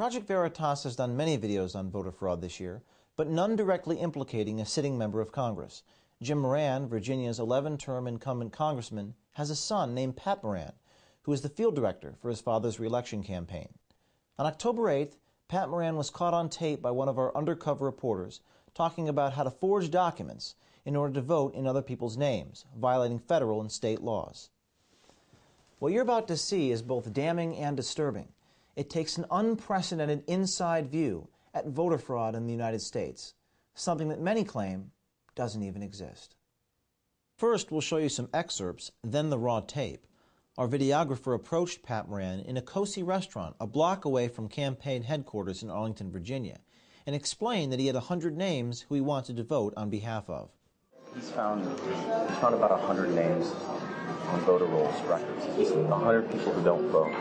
Project Veritas has done many videos on voter fraud this year, but none directly implicating a sitting member of Congress. Jim Moran, Virginia's 11-term incumbent congressman, has a son named Pat Moran, who is the field director for his father's re-election campaign. On October 8th, Pat Moran was caught on tape by one of our undercover reporters talking about how to forge documents in order to vote in other people's names, violating federal and state laws. What you're about to see is both damning and disturbing. It takes an unprecedented inside view at voter fraud in the United States, something that many claim doesn't even exist. First, we'll show you some excerpts, then the raw tape. Our videographer approached Pat Moran in a cozy restaurant a block away from campaign headquarters in Arlington, Virginia, and explained that he had 100 names who he wanted to vote on behalf of. He's found about 100 names on voter rolls records. He's 100 people who don't vote.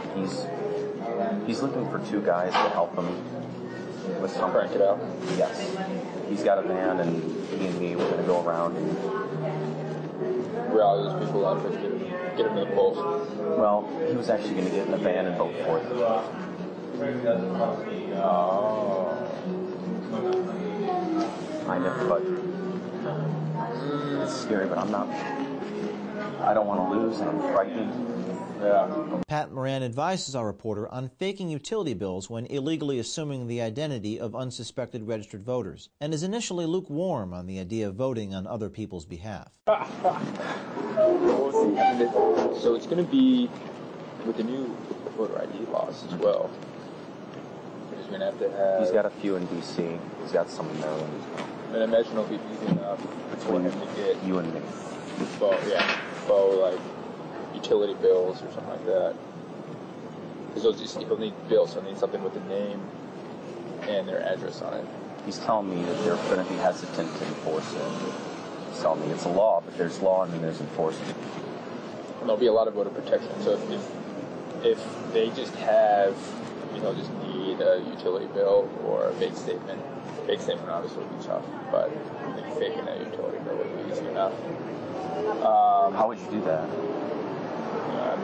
He's looking for two guys to help him with something. Crank it out? Yes. He's got a van, and he and me, we're going to go around and rally those people out of it, get them to the polls. Well, he was actually going to get in a van and vote for them. Oh. Kind of, but it's scary, but I don't want to lose, and I'm frightened. Yeah. Pat Moran advises our reporter on faking utility bills when illegally assuming the identity of unsuspected registered voters, and is initially lukewarm on the idea of voting on other people's behalf. So it's going to be with the new voter ID laws as well. Because you're going to have... He's got a few in D.C. He's got some in Maryland as well. And I imagine it'll be easy enough between him to get... you and me. Like utility bills or something like that. Because he'll need bills, so he'll need something with the name and their address on it. He's telling me that they're going to be hesitant to enforce it. He's telling me it's a law, but there's law and then there's enforcement. And there'll be a lot of voter protection. So if they just have, just need a utility bill or a bank statement obviously would be tough, but I think faking a utility bill would be easy enough. How would you do that? I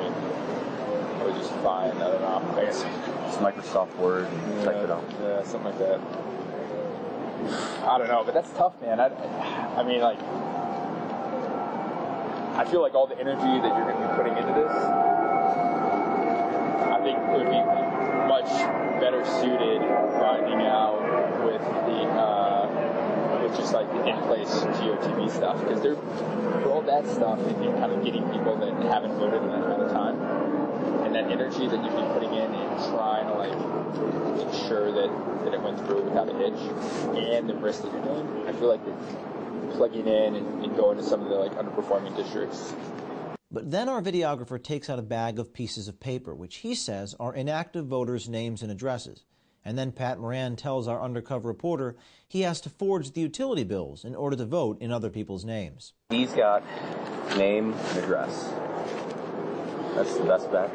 would just find, I don't know, I guess. Just Microsoft Word and type it out. Yeah, something like that. I don't know, but that's tough, man. I feel like all the energy that you're going to be putting into this, I think it would be much better suited finding out with just like the in-place GOTV stuff, because for all that stuff and kind of getting people that haven't voted in that amount of time, and that energy that you'd be putting in trying to ensure that it went through without a hitch, and the risk that you're doing, I feel like plugging in and going to some of the underperforming districts. But then our videographer takes out a bag of pieces of paper, which he says are inactive voters' names and addresses. And then Pat Moran tells our undercover reporter he has to forge the utility bills in order to vote in other people's names. He's got name and address. That's the best bet.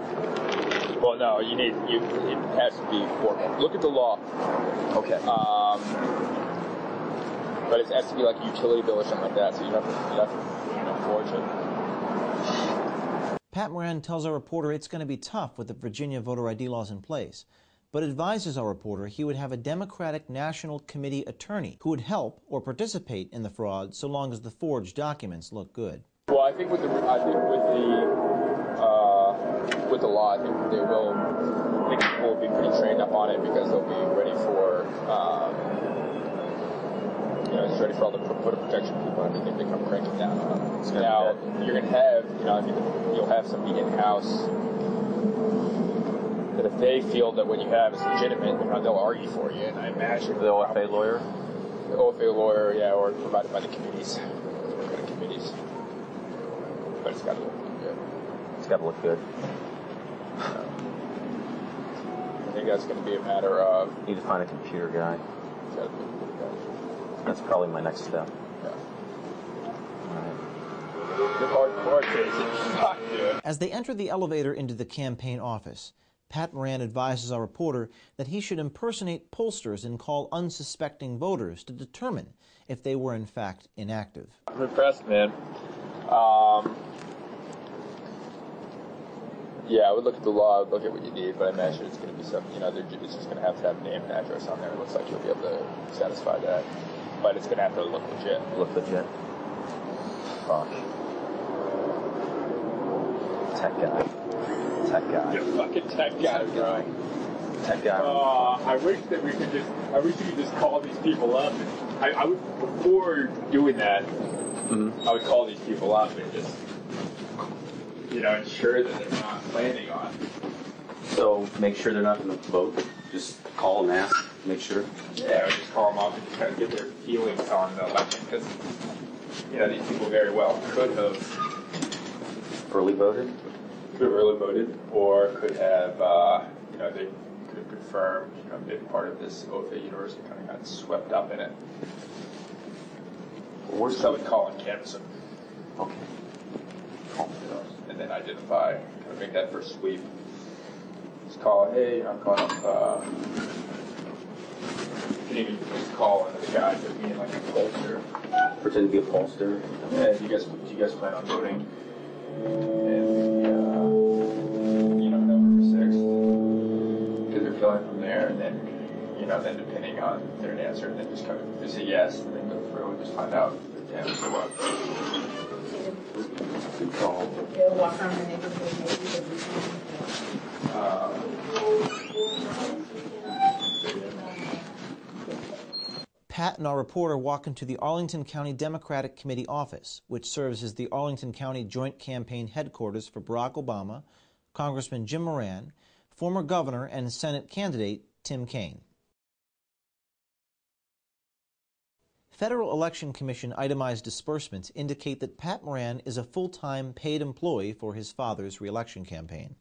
Well, no, it has to be formal. Look at the law. Okay. But it has to be like a utility bill or something like that, so you have to forge it. Pat Moran tells our reporter it's going to be tough with the Virginia voter ID laws in place, but advises our reporter he would have a Democratic National Committee attorney who would help or participate in the fraud so long as the forged documents look good. Well, I think with the law, I think people will be pretty trained up on it because they'll be ready for, just ready for all the voter protection people and everything to come cranking down on it. So now you're going to have, you'll have somebody in-house that if they feel that what you have is legitimate, they'll argue for you. And I imagine the OFA lawyer? The OFA lawyer, yeah, or provided by the committees. But it's got to look good. It's got to look good. I think that's going to be a matter of... Need to find a computer guy. It's got to be a computer guy. That's probably my next step. Yeah. All right. As they enter the elevator into the campaign office, Pat Moran advises our reporter that he should impersonate pollsters and call unsuspecting voters to determine if they were in fact inactive. I'm impressed, man. Yeah, I would look at the law, I would look at what you need, but I imagine it's going to be something, it's just going to have name and address on there. It looks like you'll be able to satisfy that. But it's going to have to look legit. Look legit? Fuck. Tech guy. You're a fucking tech guy, bro. Tech guy. I wish you could just call these people up. And I would, before doing that, I would call these people up and just, ensure that they're not planning on. So make sure they're not going to vote. Just call and ask. Make sure. Yeah, I would just call them up and just kind of get their feelings on the election because, these people very well could have early voted, or could have, they could have confirmed, been part of this oath at university, kind of got swept up in it. Or so I would call and canvass them. Okay. And then identify, kind of make that first sweep. Just call, hey, I'm calling up, you can even just call in the guy to being like a pollster. Pretend to be a pollster. Yeah, do you guys plan on voting? And November 6th. Because they're filling from there, and then, then depending on their answer, then just kind of, if they say yes, and then go through and just find out the answer to what. Good call. Walk around the neighborhood. Pat and our reporter walk into the Arlington County Democratic Committee office, which serves as the Arlington County Joint Campaign headquarters for Barack Obama, Congressman Jim Moran, former governor and Senate candidate Tim Kaine. Federal Election Commission itemized disbursements indicate that Pat Moran is a full-time paid employee for his father's re-election campaign.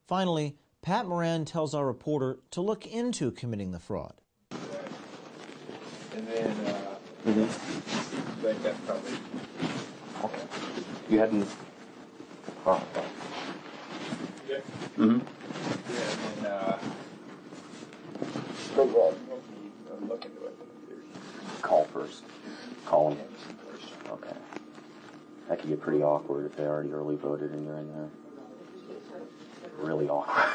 Finally, Pat Moran tells our reporter to look into committing the fraud. And then, like that's probably. Okay. You hadn't. Oh, okay. Yeah. Mm-hmm. Yeah, and overall, look into it. Call first. Call them. Okay. That could get pretty awkward if they already early voted and you're in there. Really awkward.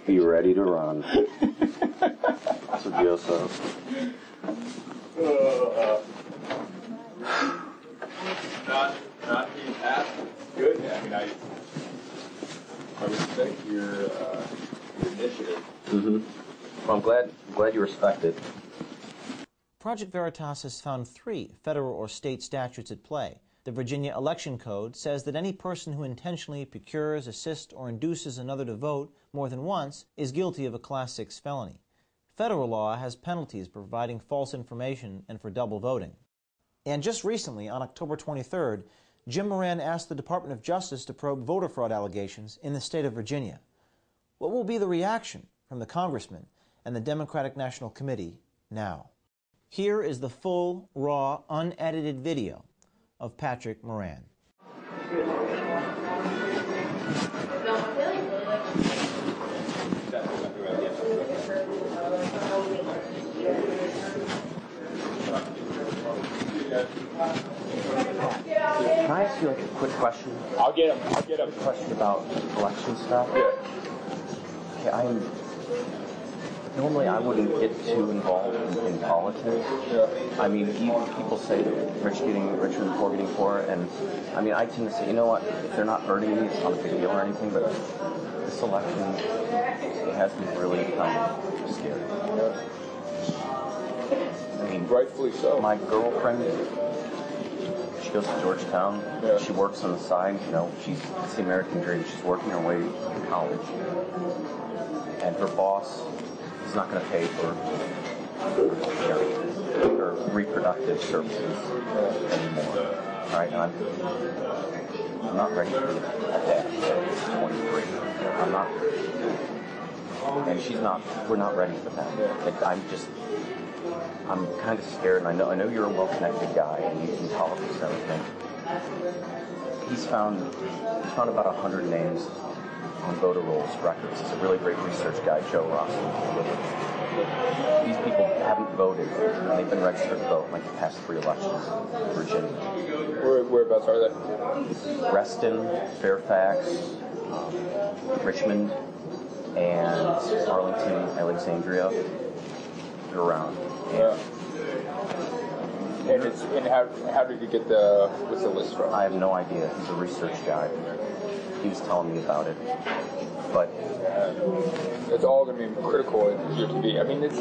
Be ready to run. That's what Gio says. Not being asked. Good. I mean, I respect your initiative. Mm-hmm. Well, I'm glad you respect it. Project Veritas has found 3 federal or state statutes at play. The Virginia Election Code says that any person who intentionally procures, assists, or induces another to vote more than once is guilty of a Class 6 felony. Federal law has penalties for providing false information and for double voting. And just recently, on October 23rd, Jim Moran asked the Department of Justice to probe voter fraud allegations in the state of Virginia. What will be the reaction from the congressman and the Democratic National Committee now? Here is the full, raw, unedited video of Patrick Moran. Can I ask you a quick question? I'll get him. Question about election stuff? Yeah. Okay, normally I wouldn't get too involved in politics. Yeah. I mean, people say rich getting richer and poor getting poorer, and I mean, I tend to say, you know what, if they're not hurting me, it's not a big deal or anything, but this election, it has me really kind of scared. I mean, rightfully so. My girlfriend, she goes to Georgetown. Yeah. She works on the side. It's the American dream. She's working her way to college, and her boss is not going to pay for her reproductive services anymore. All right, and I'm not ready for that. It's 23. I'm not, and she's not. We're not ready for that. I'm kind of scared, and I know you're a well-connected guy, and you can politics and everything. He's found about 100 names on voter rolls records. It's a really great research guy, Joe Ross. These people haven't voted, and they've been registered to vote like the past 3 elections in Virginia. Whereabouts are they? Reston, Fairfax, Richmond and Arlington, Alexandria. They're around. Yeah. And how did you get what's the list from? I have no idea. He's a research guy. He was telling me about it. But it's all going to be critical in GOTV. I mean, it's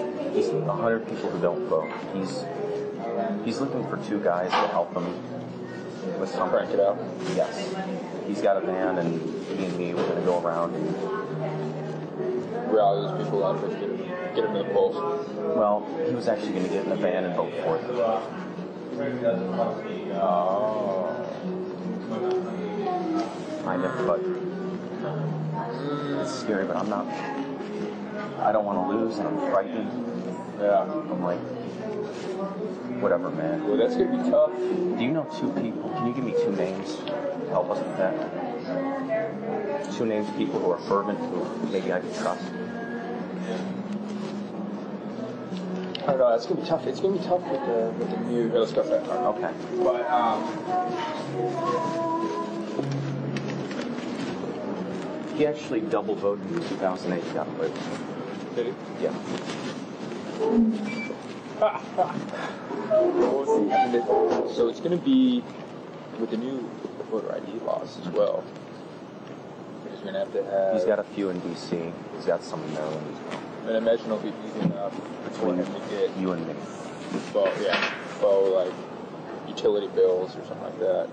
100 people who don't vote. He's looking for 2 guys to help him with something. Crank it out. Yes. He's got a van, and he and me, we're going to go around and rally those people out of it, get them to the polls. Well, he was actually going to get in a van and vote for them. Oh. Kind of, but it's scary, but I'm not. I don't want to lose, and I'm frightened. Yeah. I'm like, whatever, man. Well, that's going to be tough. Do you know 2 people? Can you give me 2 names to help us with that? 2 names of people who are fervent, who maybe I could trust. I don't know. That's going to be tough. It's going to be tough with the new. Let's go for that. Okay. But He actually double voted in 2008. He got away with it. did it? Yeah. So it's going to be with the new voter ID laws as well. Because you're going to have. He's got a few in D.C. He's got some in Maryland as well. And I imagine it'll be easy enough for him to get You and me. like utility bills or something like that.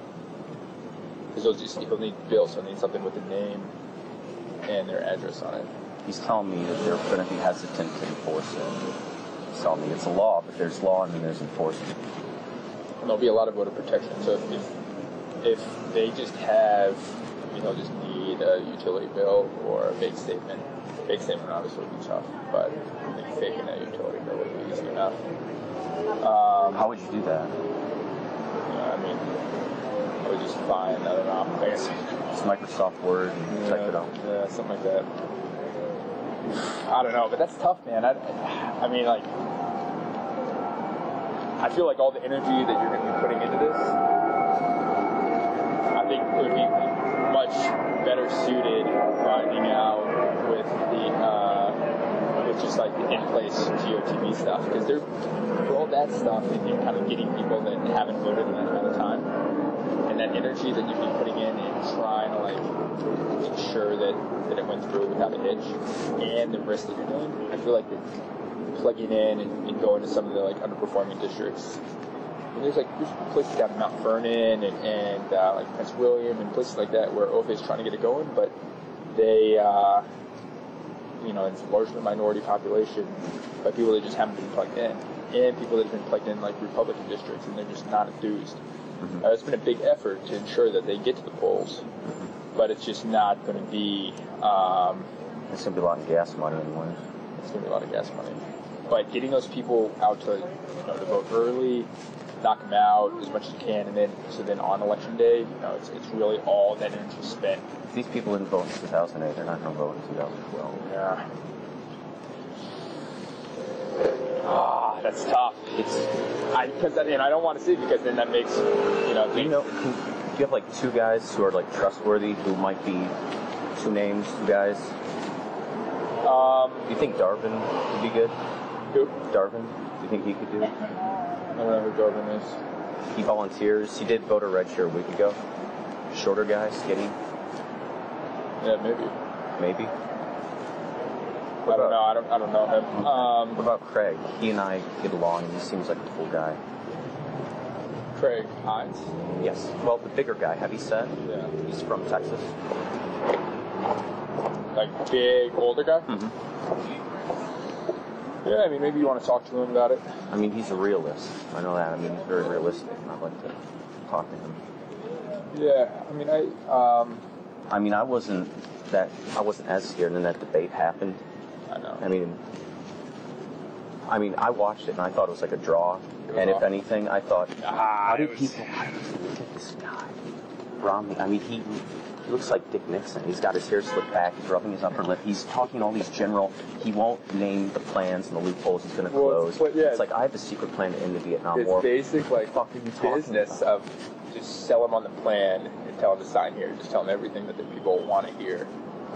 Because he'll need bills, so he'll need something with a name and their address on it. He's telling me that they're going to be hesitant to enforce it. He's telling me it's a law, but there's law and then there's enforcement. And there'll be a lot of voter protection. So if they just have, they'll just need a utility bill or a bank statement. Bank statement obviously would be tough, but I think faking a utility bill would be easy enough. How would you do that? I mean, I would just find, I don't know, I guess. Just Microsoft Word and type it out. Yeah, something like that. I don't know, but that's tough, man. I mean, like, I feel like all the energy that you're going to be putting into this, I think it would be much better suited grinding out with with just like the in-place GOTV stuff, because for all that stuff, and you're kind of getting people that haven't voted in that amount of time, and that energy that you'd be putting in and trying to like ensure that it went through without a hitch, and the risk that you're doing, I feel like plugging in and going to some of the like underperforming districts. And there's places down in Mount Vernon and like Prince William and places like that where OFA is trying to get it going, but they, it's largely minority population by people that just haven't been plugged in, and people that have been plugged in like Republican districts, and they're just not enthused. Mm-hmm. It's been a big effort to ensure that they get to the polls, but it's just not going to be. It's going to be a lot of gas money anyway. It's going to be a lot of gas money. But getting those people out to vote early, knock them out as much as you can, and then on election day, it's really all that energy spent. If these people didn't vote in 2008, they're not going to vote in 2012. Yeah. That's tough. I don't want to see it, because then that makes Do you have like 2 guys who are like trustworthy, who might be 2 names, 2 guys? Do you think Darvin would be good? Who? Darvin? Do you think he could do it? I don't know who Darvin is. He volunteers. He did voter red here a week ago. Shorter guy, skinny. Yeah, maybe. Maybe. I don't know. I don't know him. What about Craig? He and I get along, and he seems like a cool guy. Craig Hines? Yes. Well, the bigger guy, heavy set. Yeah. He's from Texas. Like big, older guy? Mm-hmm. Yeah, I mean, maybe you want to talk to him about it. I mean, he's a realist. I know that. I mean, he's very realistic, and I'd like to talk to him. Yeah, I mean, I wasn't as scared when that debate happened. I know. I mean, I watched it and I thought it was like a draw. And if anything, I thought, how do people look at this guy, Romney? I mean, he looks like Dick Nixon. He's got his hair slicked back. He's rubbing his upper lip. He's talking all these general. He won't name the plans and the loopholes he's going to close. It's like, I have a secret plan to end the Vietnam War. It's basic like fucking business of just sell him on the plan and just tell them to sign here, just tell them everything that the people want to hear,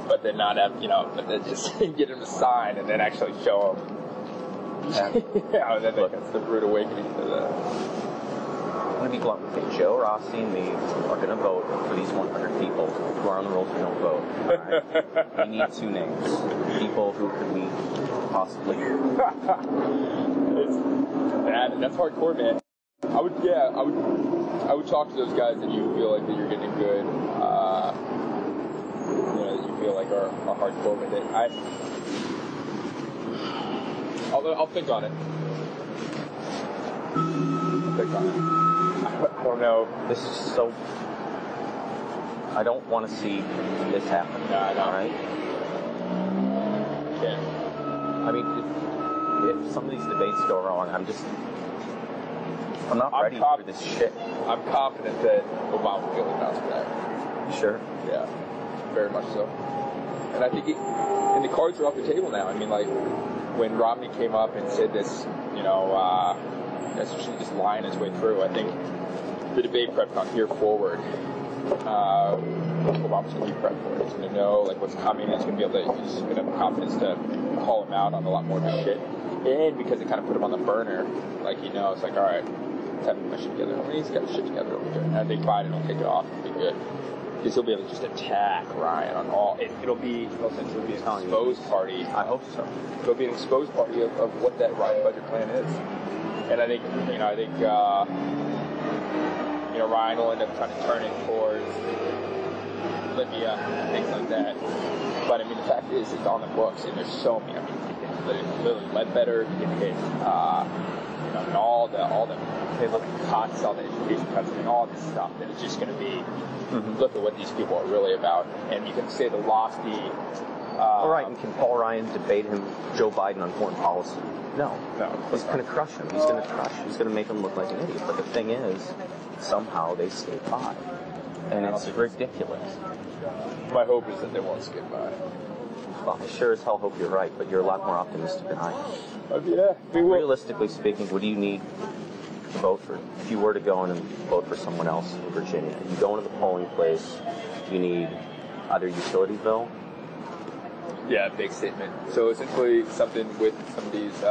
but then not have, but then just get them to sign and then actually show them. Yeah, and then that's the rude awakening to the. I'm going to be blunt with you. Joe Rossi and me are going to vote for these 100 people who are on the rolls who don't vote. All right? We need 2 names. People who could we possibly... That's hardcore, man. I would talk to those guys that you feel like that you're getting good, that you feel like are hardcore with it. I'll think on it. I don't know. This is just so... I don't want to see this happen. No, I know. All right? Yeah. I mean, if some of these debates go wrong, I'm not ready for this shit. I'm confident that Obama will really bounce back. Sure. Yeah. Very much so. And I think and the cards are off the table now. I mean, like, when Romney came up and said this, essentially just lying his way through, I think the debate prep on here forward, Obama's going to be prepped for it. He's going to know, like, what's coming. He's going to be able to, he's going to have confidence to call him out on a lot more of his shit. And because it kind of put him on the burner, like, it's like, all right, let's have my shit together. I mean, he's got his shit together over here. And I think Biden will take it off and be good. Because he'll be able to just attack Ryan on all. It'll essentially be an exposed party. I hope so. It'll be an exposed party of what that Ryan budget plan is. And I think, Ryan will end up trying to turn it towards Libya and things like that. But I mean, the fact is, it's on the books, and there's so many. I mean, literally Ledbetter, you can hit, and all the they look at cuts, all the education cuts, and all this stuff. That it's just going to be. Look at what these people are really about, and you can say the lofty. All right, and can Paul Ryan debate Joe Biden on foreign policy? No. He's going to crush him. He's going to make him look like an idiot. But the thing is, somehow they skate by, and it's ridiculous. My hope is that they won't skip by. Well, I sure as hell hope you're right, but you're a lot more optimistic than I am. Yeah. Realistically speaking, what do you need to vote for? If you were to go in and vote for someone else in Virginia, you go into the polling place, you need either utility bill. Yeah, big statement. So essentially something with somebody's,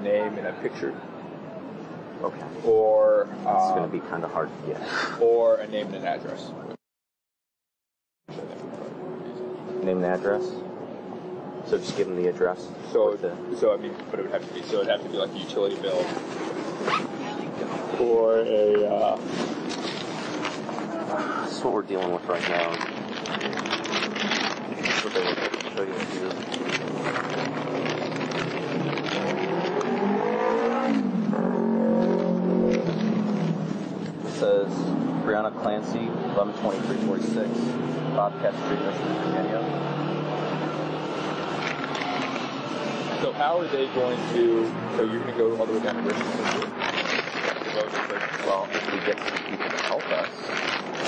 name and a picture. Okay. Or... it's going to be kind of hard to get. Or a name and an address. Name and address? So just give them the address? But it would have to be, it'd have to be like a utility bill. Or a, That's what we're dealing with right now. That's what they would show you here. It says Brianna Clancy, 112346, Bobcat Street, Richmond, Virginia. So how are they going to? So you're going to go all the way down to Richmond? Well, if we get some people to help us,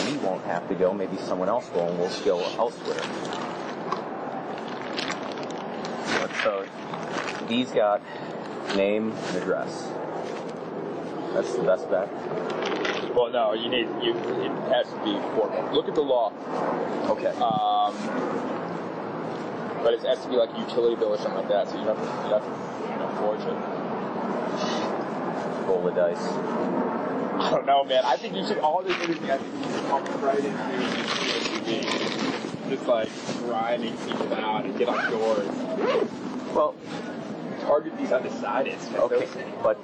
we won't have to go. Maybe someone else will, and we'll go elsewhere. So these got name and address. That's the best bet. Well, no, it has to be formal. Look at the law. Okay. But it has to be like a utility bill or something like that, so you have to forge it. Roll the dice. I don't know, man. I think you should, all this interview, I think you should come right into TV. Just like grinding people out and get on doors. Well, target these undecideds. Okay, but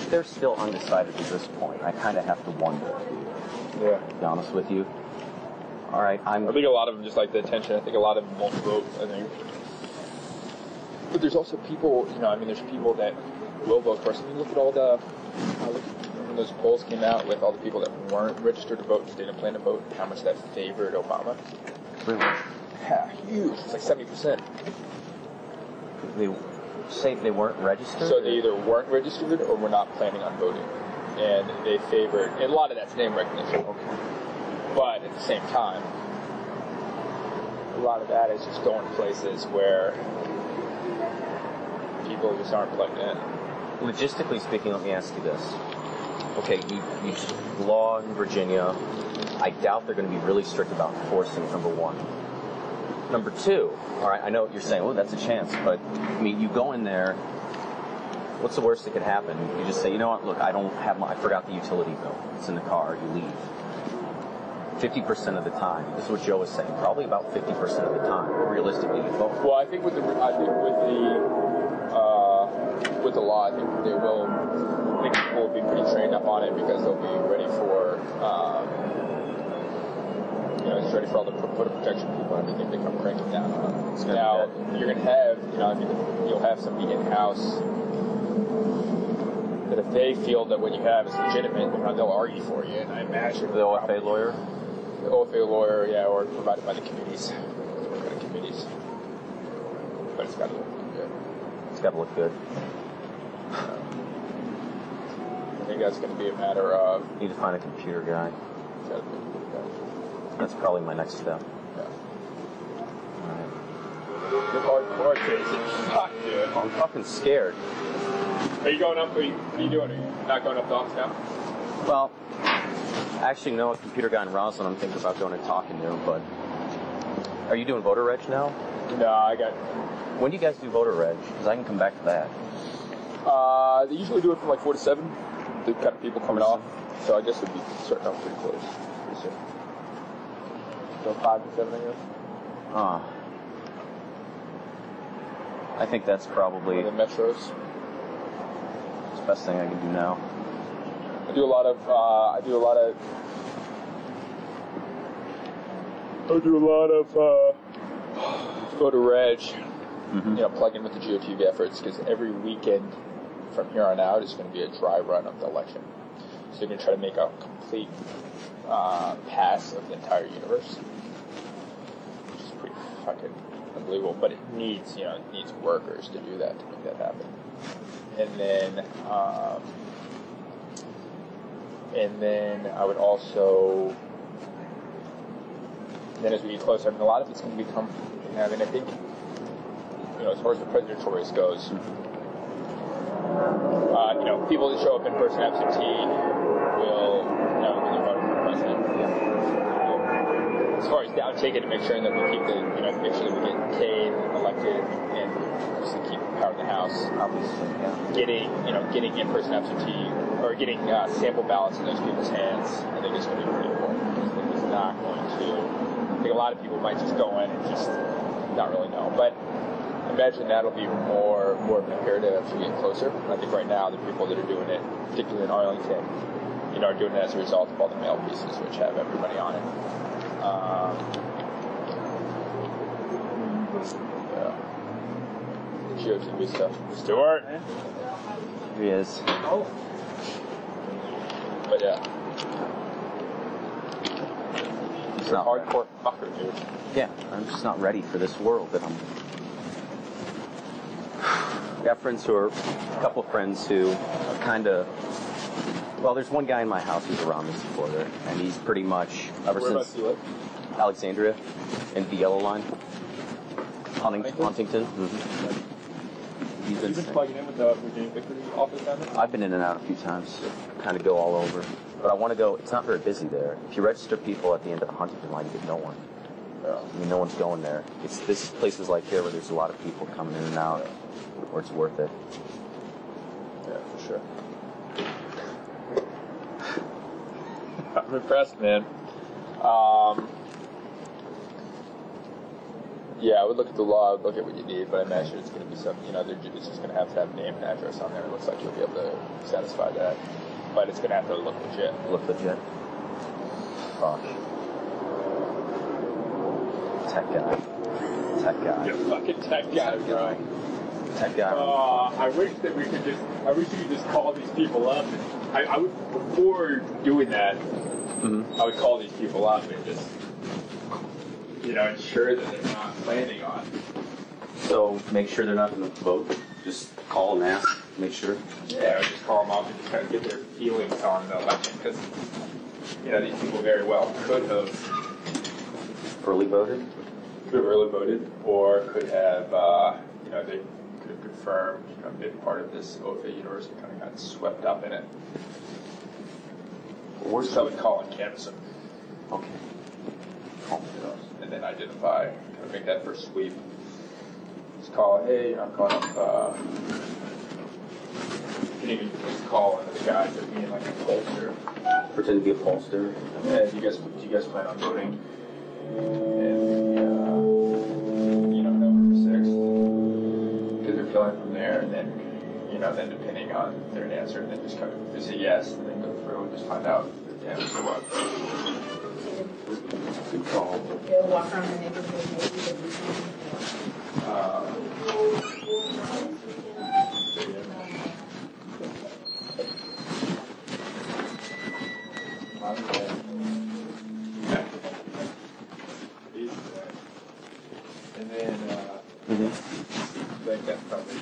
they're still undecided at this point. I kind of have to wonder. Yeah. To be honest with you. All right, I think a lot of them just like the attention. I think a lot of them won't vote, I think. But there's also people, there's people that will vote for us. I mean, look at all when those polls came out with all the people that weren't registered to vote, just didn't plan to vote, how much that favored Obama. Really? Yeah, huge. It's like 70%. They say they weren't registered? So they either weren't registered or were not planning on voting. And they favored, and a lot of that's name recognition. Okay. But at the same time, a lot of that is just going places where people just aren't plugged in. Logistically speaking, let me ask you this. okay, you law in Virginia, I doubt they're going to be really strict about enforcing it, number one. Number two, all right, I know what you're saying, that's a chance, but, I mean, you go in there, what's the worst that could happen? You just say, you know what, look, I forgot the utility bill. It's in the car, you leave. 50% of the time, this is what Joe was saying, probably about 50% of the time, realistically, you vote. Well, I think with the law, I think people will be pretty trained up on it because they'll be ready for, it's ready for all the photo protection people and everything to come cranking down on it. Now, you're going to have, you'll have somebody in-house that if they feel that what you have is legitimate, they'll argue for you, and I imagine... The OFA lawyer? The OFA lawyer, yeah, or provided by the committees. But it's got to look good. It's got to look good. I think that's going to be a matter of... Need to find a computer guy. It's got to be a computer guy. That's probably my next step. Yeah. Alright. You're hardcore, Jason. Fuck, dude. I'm fucking scared. Are you going up? What are you doing? Are you not going up dogs now? Well, I actually know a computer guy in Roslyn I'm thinking about going and talking to, but... Are you doing voter reg now? No, I got... When do you guys do voter reg? Because I can come back to that. They usually do it from like 4 to 7. They've got people coming off. So I guess it'd be starting out pretty close. Pretty soon. So 5 to 7, I guess. I think that's probably... The metros. It's the best thing I can do now. I do a lot of voter reg, plug in with the GOTV efforts, because every weekend from here on out is going to be a dry run of the election. So you're going to try to make a complete pass of the entire universe, which is pretty fucking unbelievable. But it needs workers to do that, to make that happen. And then I would also, then as we get closer, a lot of it's going to become, I think, as far as the presidential race goes, people that show up in person absentee will, really vote for the president. Yeah. As far as down ticket, to make sure that we keep make sure that we get Kane elected and just to keep power in the House. Obviously, yeah. Getting in-person absentee, or getting sample ballots in those people's hands, I think is going to be pretty important. I think it's not going to, I think a lot of people might just go in and just not really know. But I imagine that'll be more of an imperative as we get closer. I think right now the people that are doing it, particularly in Arlington, are doing it as a result of all the mail pieces which have everybody on it. The GOTV stuff. Stuart! Here he is. Oh. But yeah. It's not hardcore fucker, dude. Yeah, I'm just not ready for this world that I'm... I got a couple of friends who are kind of... Well, there's one guy in my house who's a Romney supporter, and he's pretty much, ever since... Do you live? Alexandria, in the Yellow Line. Huntington. Mm-hmm. You've been plugging in with the Virginia Victory office down there? I've been in and out a few times. Kind of go all over. But I want to go, it's not very busy there. If you register people at the end of the Huntington line, you get no one. Yeah. I mean, no one's going there. It's this places like here where there's a lot of people coming in and out, where it's worth it. Yeah, for sure. I'm impressed, man. Yeah, I would look at the law, look at what you need, but I imagine it's going to be something, it's just going to have name and address on there. It looks like you'll be able to satisfy that. But it's going to have to look legit. Look legit? Gosh. Tech guy. You're a fucking tech guy, bro. Tech guy. I wish that we could just call these people up. And I would, before doing that, I would call these people up and just, ensure that they're not planning on. So make sure they're not going to vote. Just call and ask. Make sure. Yeah, I would just call them up and just kind of get their feelings on the election, because these people very well could have early voted. Or could have they could have confirmed been part of this OFA universe and kind of got swept up in it. Where's So I would call and canvass them, Okay. Call me. and then identify, kind of make that first sweep. Just call, hey, I'm calling up, you can even just call in the guise of being like a pollster. Pretend to be a pollster. Hey, do you guys plan on voting? And November 6th, because they're filling from there, and then, then depending on their answer, and then just kind of, if they say yes, and then go through and just find out if they answer what. Good call. They'll walk around the neighborhood, maybe they'll be And then, like that's probably.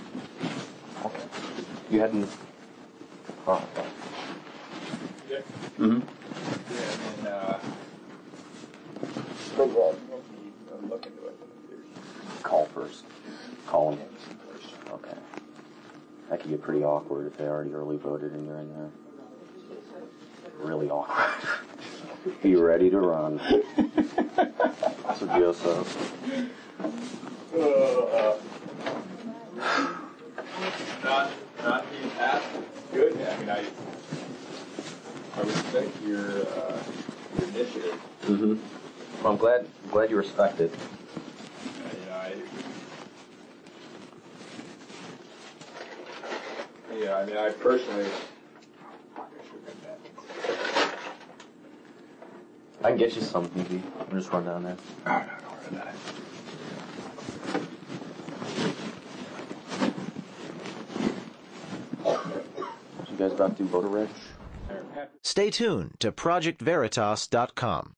Okay. You hadn't. Oh. Yeah. Mm-hmm. Yeah, and then, look into it. Call first. Call them. Okay. That could get pretty awkward if they already early voted and you're in there. Really awkward. Be ready to run. So Joseph. Not being asked. Good. I mean, I respect your initiative. Mm-hmm. Well, I'm glad you respect it. I mean, I personally. I can get you some, maybe. I'll just run down there. Oh, no, don't worry about it. You guys about to do voter reg? Stay tuned to ProjectVeritas.com.